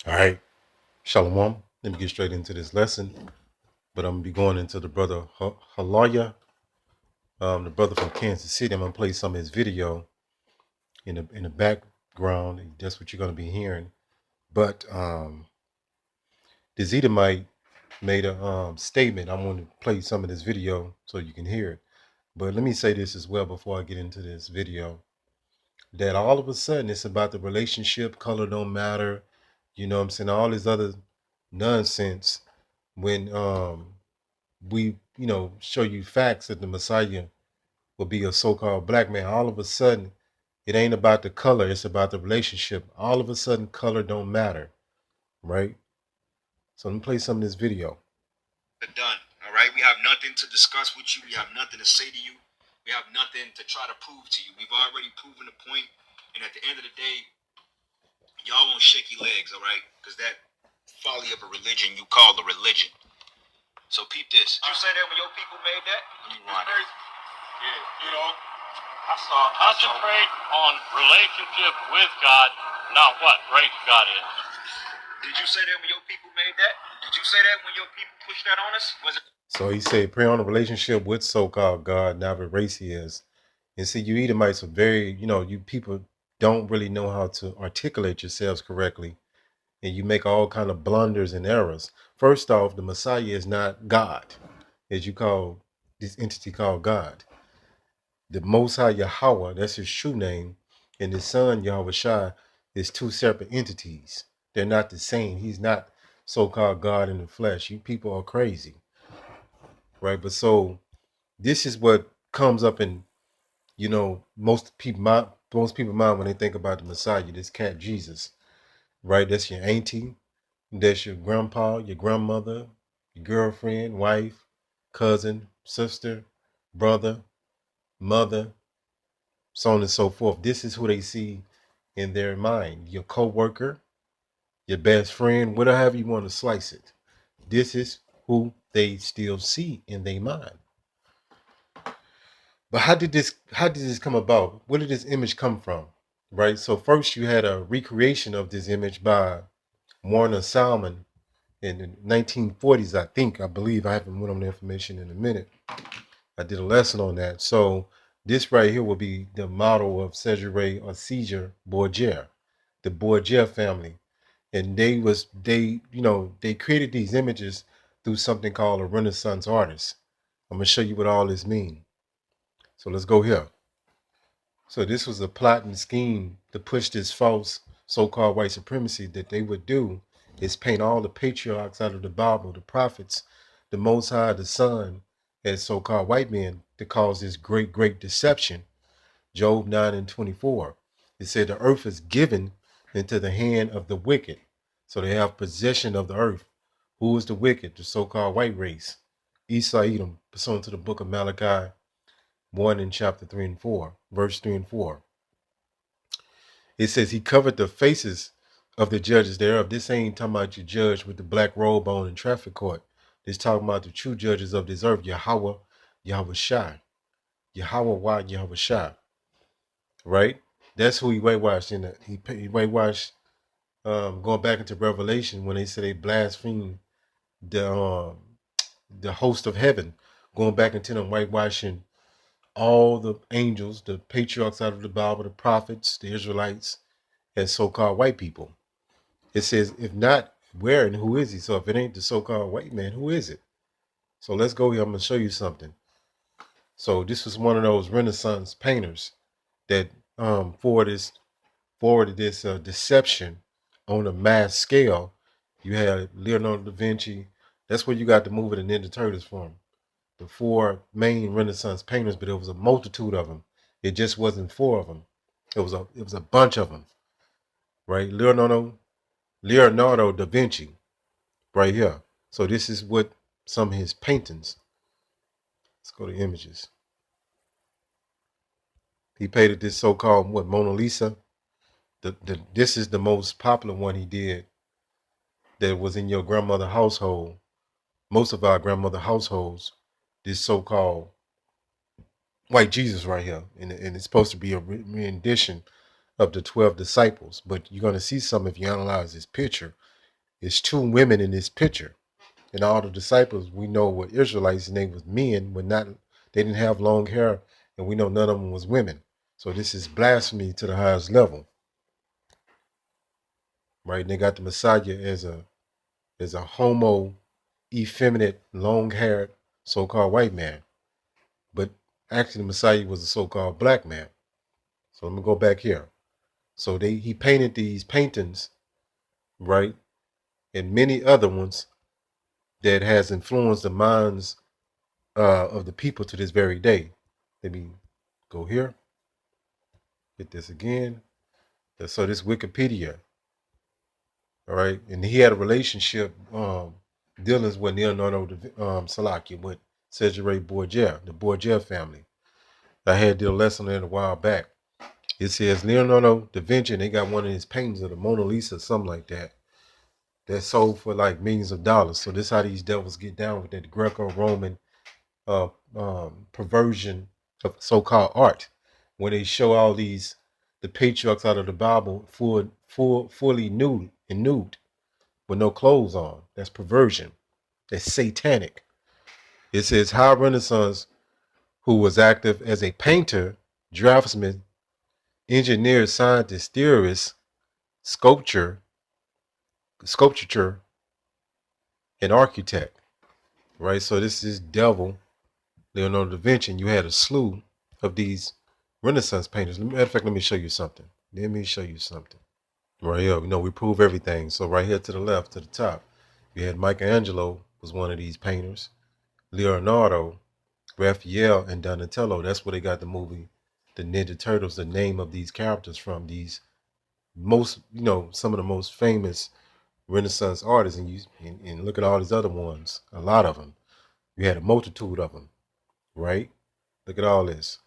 All right, Shalom. Let me get straight into this lesson. But I'm gonna be going into the brother Halaya, the brother from Kansas City. I'm gonna play some of his video in the background. That's what you're gonna be hearing. But this Edomite made a statement. I'm going to play some of this video so you can hear it. But let me say this as well before I get into this video. That all of a sudden it's about the relationship, color don't matter, you know what I'm saying, all this other nonsense when we, show you facts that the Messiah will be a so-called black man. All of a sudden, it ain't about the color, it's about the relationship. All of a sudden, color don't matter, right? So let me play some of this video. Done. All right. We have nothing to discuss with you. We have nothing to say to you. We have nothing to try to prove to you. We've already proven the point. And at the end of the day, y'all won't shaky legs, all right? Because that folly of a religion you call a religion. So peep this. Did you say that when your people made that? Yeah, concentrate on relationship with God, not what race God is. Did you say that when your people made that? Did you say that when your people pushed that on us? Was it? So he said, pray on a relationship with so-called God, not what race he is. And see, you Edomites are very, you people don't really know how to articulate yourselves correctly. And you make all kind of blunders and errors. First off, the Messiah is not God, as you call this entity called God. The Most High Yahweh, that's his true name, and his son Yahweh Shai is two separate entities. They're not the same. He's not so-called God in the flesh. You people are crazy, right? But so this is what comes up in, most people mind when they think about the Messiah, this cat Jesus, right? That's your auntie, that's your grandpa, your grandmother, your girlfriend, wife, cousin, sister, brother, mother, so on and so forth. This is who they see in their mind. Your co-worker, your best friend, whatever you want to slice it. This is who they still see in their mind. But how did this come about? Where did this image come from? Right? So first you had a recreation of this image by Warner Salmon in the 1940s, I believe. I haven't went on the information in a minute. I did a lesson on that. So this right here will be the model of Cesare or Caesar Borgia, the Borgia family. And they created these images through something called a Renaissance artist. I'm gonna show you what all this means. So let's go here. So this was a plot and scheme to push this false so-called white supremacy. That they would do is paint all the patriarchs out of the Bible, the prophets, the Most High, the Son, as so-called white men to cause this great, great deception. Job 9:24. It said the earth is given into the hand of the wicked. So they have possession of the earth. Who is the wicked? The so-called white race. Esau Edom, pursuant to the book of Malachi 1 in chapter 3 and 4, verse 3 and 4. It says he covered the faces of the judges thereof. This ain't talking about your judge with the black robe on in traffic court. This talking about the true judges of this earth, Yahweh, Yahweh Shai. Yahweh, Yahweh Shai. Right? That's who he whitewashed in that. He whitewashed going back into Revelation when they say they blaspheme the host of heaven, going back into them whitewashing all the angels, the patriarchs out of the Bible, the prophets, the Israelites, as so-called white people. It says, if not, where and who is he? So if it ain't the so-called white man, who is it? So let's go here. I'm going to show you something. So this was one of those Renaissance painters that forwarded this deception on a mass scale. You had Leonardo da Vinci. That's where you got the movie The Ninja Turtles from. The four main Renaissance painters, but it was a multitude of them. It just wasn't four of them. It was a bunch of them, right? Leonardo da Vinci, right here. So this is what some of his paintings. Let's go to images. He painted this so-called Mona Lisa. This is the most popular one he did that was in your grandmother household. Most of our grandmother households, this so-called white Jesus right here, and it's supposed to be a rendition of the 12 disciples. But you're going to see some if you analyze this picture. It's two women in this picture. And all the disciples, we know were Israelites and they was men, but not they didn't have long hair, and we know none of them was women. So this is blasphemy to the highest level, right? And they got the Messiah as a homo, effeminate, long haired, so called white man. But actually the Messiah was a so called black man. So let me go back here. So he painted these paintings, right? And many other ones that has influenced the minds of the people to this very day. Let me go here, hit this again. So this Wikipedia, all right, and he had a relationship dealings with Leonardo Salaki with Cesare Borgia, the Borgia family. I had did a lesson in a while back. It says Leonardo da Vinci, and they got one of his paintings of the Mona Lisa, something like that, that sold for like millions of dollars. So this is how these devils get down with that Greco-Roman perversion of so-called art, when they show all the patriarchs out of the Bible fully nude with no clothes on. That's perversion. That's satanic. It says high Renaissance, who was active as a painter, draftsman, engineer, scientist, theorist, sculpture, and architect. Right. So this is devil Leonardo da Vinci, and you had a slew of these Renaissance painters. Matter of fact, let me show you something. Right here, we prove everything. So right here to the left, to the top, you had Michelangelo was one of these painters. Leonardo, Raphael, and Donatello. That's where they got the movie, the Ninja Turtles, the name of these characters from. These most, some of the most famous Renaissance artists, and look at all these other ones. A lot of them. You had a multitude of them, right? Look at all this.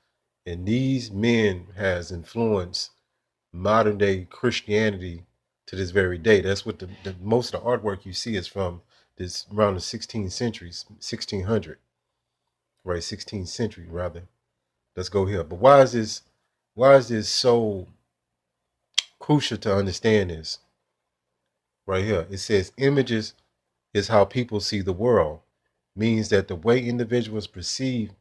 And these men has influenced modern day Christianity to this very day. That's what the most of the artwork you see is from this around the 16th century, 1600, right? 16th century rather. Let's go here. But why is this so crucial to understand this? Right here. It says images is how people see the world. Means that the way individuals perceive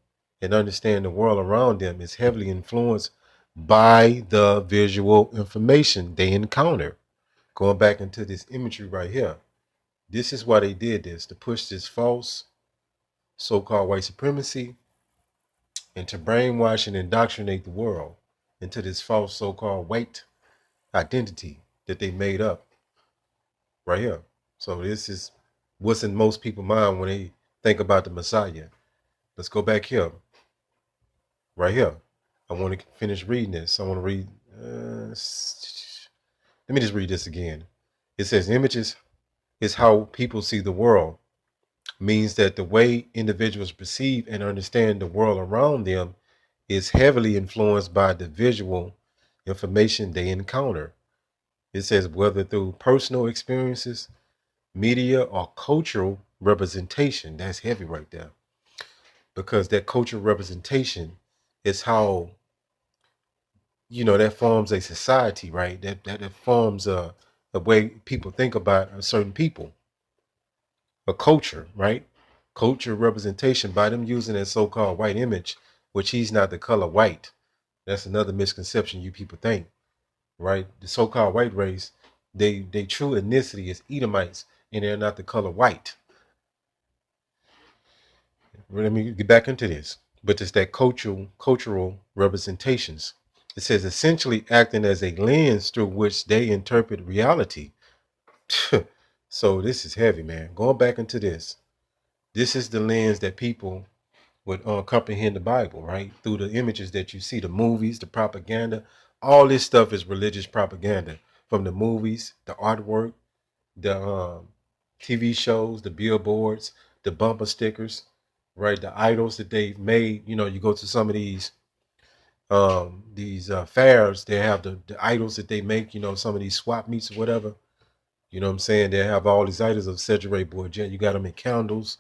and understand the world around them is heavily influenced by the visual information they encounter. Going back into this imagery right here. This is why they did this, to push this false so-called white supremacy and to brainwash and indoctrinate the world into this false so-called white identity that they made up right here. So this is what's in most people's mind when they think about the Messiah. Let's go back here, right here. I want to finish reading this. I want to read. Let me just read this again. It says, images is how people see the world. Means that the way individuals perceive and understand the world around them is heavily influenced by the visual information they encounter. It says, whether through personal experiences, media, or cultural representation. That's heavy right there. Because that cultural representation is how, that forms a society, right? That forms a way people think about a certain people, a culture, right? Culture representation by them using that so-called white image, which he's not the color white. That's another misconception you people think, right? The so-called white race, they true ethnicity is Edomites, and they're not the color white. Let me get back into this. But it's that cultural representations. It says essentially acting as a lens through which they interpret reality. So this is heavy, man. Going back into this. This is the lens that people would comprehend the Bible, right? Through the images that you see, the movies, the propaganda. All this stuff is religious propaganda. From the movies, the artwork, the TV shows, the billboards, the bumper stickers, right? The idols that they've made. You go to some of these fairs, they have the idols that they make, some of these swap meets or whatever. You know what I'm saying? They have all these idols of Cedric Borgia. You got them in candles,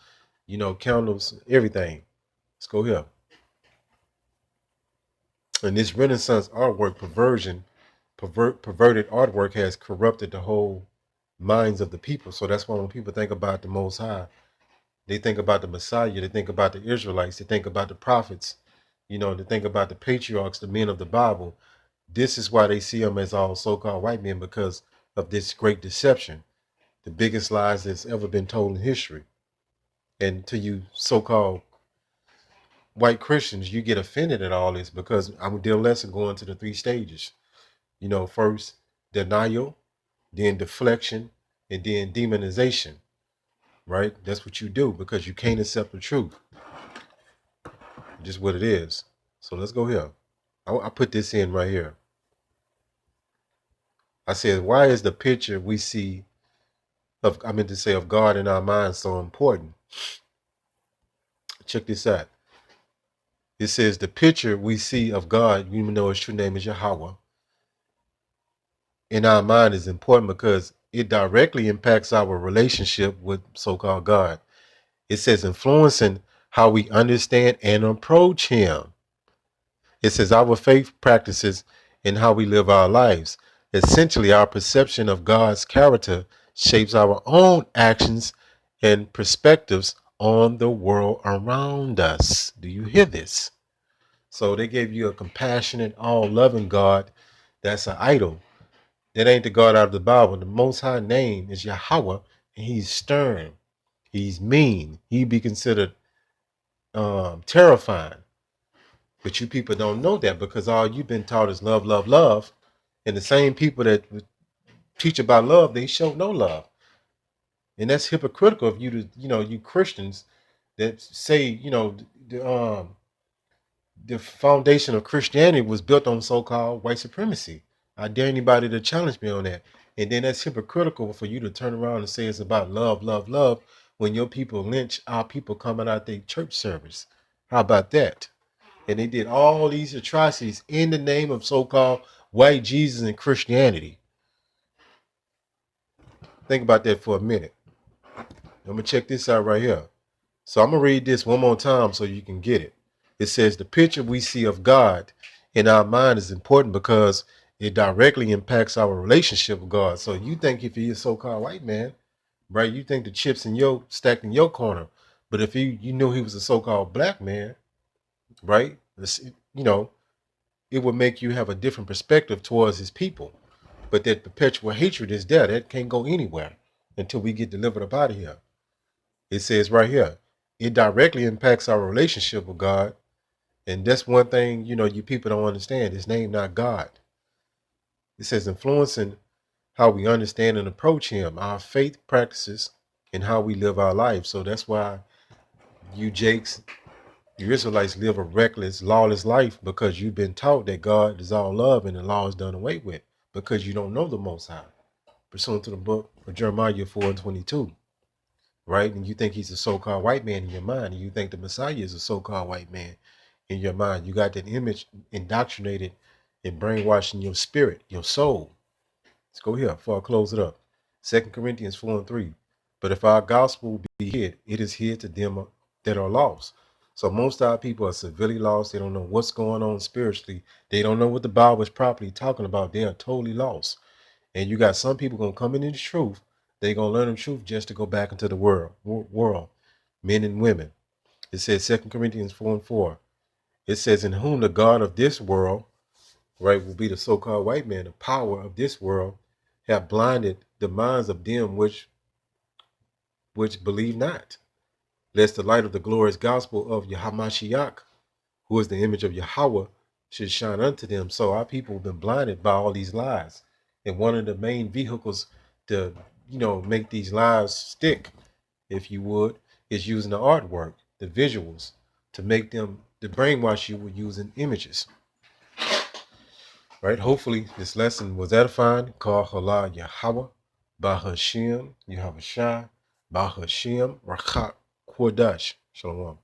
candles, everything. Let's go here. And this Renaissance artwork perverted artwork has corrupted the whole minds of the people. So that's why when people think about the Most High, they think about the Messiah, they think about the Israelites, they think about the prophets, they think about the patriarchs, the men of the Bible. This is why they see them as all so-called white men, because of this great deception, the biggest lies that's ever been told in history. And to you so-called white Christians, you get offended at all this because I'm deal lesson going to the 3 stages. First denial, then deflection, and then demonization. Right? That's what you do because you can't accept the truth. Just what it is. So let's go here. I put this in right here. I said, why is the picture we see of God in our minds so important? Check this out. It says the picture we see of God, even though his true name is Yahweh, in our mind is important because it directly impacts our relationship with so-called God. It says influencing how we understand and approach him. It says our faith practices and how we live our lives. Essentially, our perception of God's character shapes our own actions and perspectives on the world around us. Do you hear this? So they gave you a compassionate, all-loving God that's an idol. That ain't the God out of the Bible. The Most High name is Yahweh, and he's stern. He's mean. He be considered terrifying. But you people don't know that because all you've been taught is love, love, love. And the same people that teach about love, they show no love. And that's hypocritical of you to, you Christians that say, the foundation of Christianity was built on so-called white supremacy. I dare anybody to challenge me on that. And then that's hypocritical for you to turn around and say it's about love, love, love when your people lynch our people coming out their church service. How about that? And they did all these atrocities in the name of so-called white Jesus and Christianity. Think about that for a minute. I'm going to check this out right here. So I'm going to read this one more time so you can get it. It says the picture we see of God in our mind is important because it directly impacts our relationship with God. So you think if you're a so-called white man, right, you think the chips stacked in your corner. But if you knew he was a so-called black man, right, it would make you have a different perspective towards his people. But that perpetual hatred is there. That can't go anywhere until we get delivered up out of here. It says right here, it directly impacts our relationship with God. And that's one thing, you people don't understand. His name not God. It says influencing how we understand and approach him, our faith practices, and how we live our lives. So that's why you Jakes, you Israelites live a reckless, lawless life because you've been taught that God is all love and the law is done away with because you don't know the Most High. Pursuant to the book of Jeremiah 4:22, right? And you think he's a so-called white man in your mind, and you think the Messiah is a so-called white man in your mind. You got that image indoctrinated and brainwashed in your spirit, your soul. Let's go here before I close it up. 2 Corinthians 4:3. But if our gospel be hid, it is hid to them that are lost. So most of our people are severely lost. They don't know what's going on spiritually. They don't know what the Bible is properly talking about. They are totally lost. And you got some people going to come into the truth. They're going to learn the truth just to go back into the world, men and women. It says 2 Corinthians 4:4. It says, in whom the God of this world, right, will be the so-called white man, the power of this world, have blinded the minds of them which believe not, lest the light of the glorious gospel of Yahamashiach, who is the image of Yahweh, should shine unto them. So our people have been blinded by all these lies. And one of the main vehicles to, make these lies stick, if you would, is using the artwork, the visuals, to make them, to brainwash you with using images. Right? Hopefully this lesson was edifying. Call Hala Yahweh, Bahashim, Yahavashai, Bahashim, Rakak, Kodash. Shalom.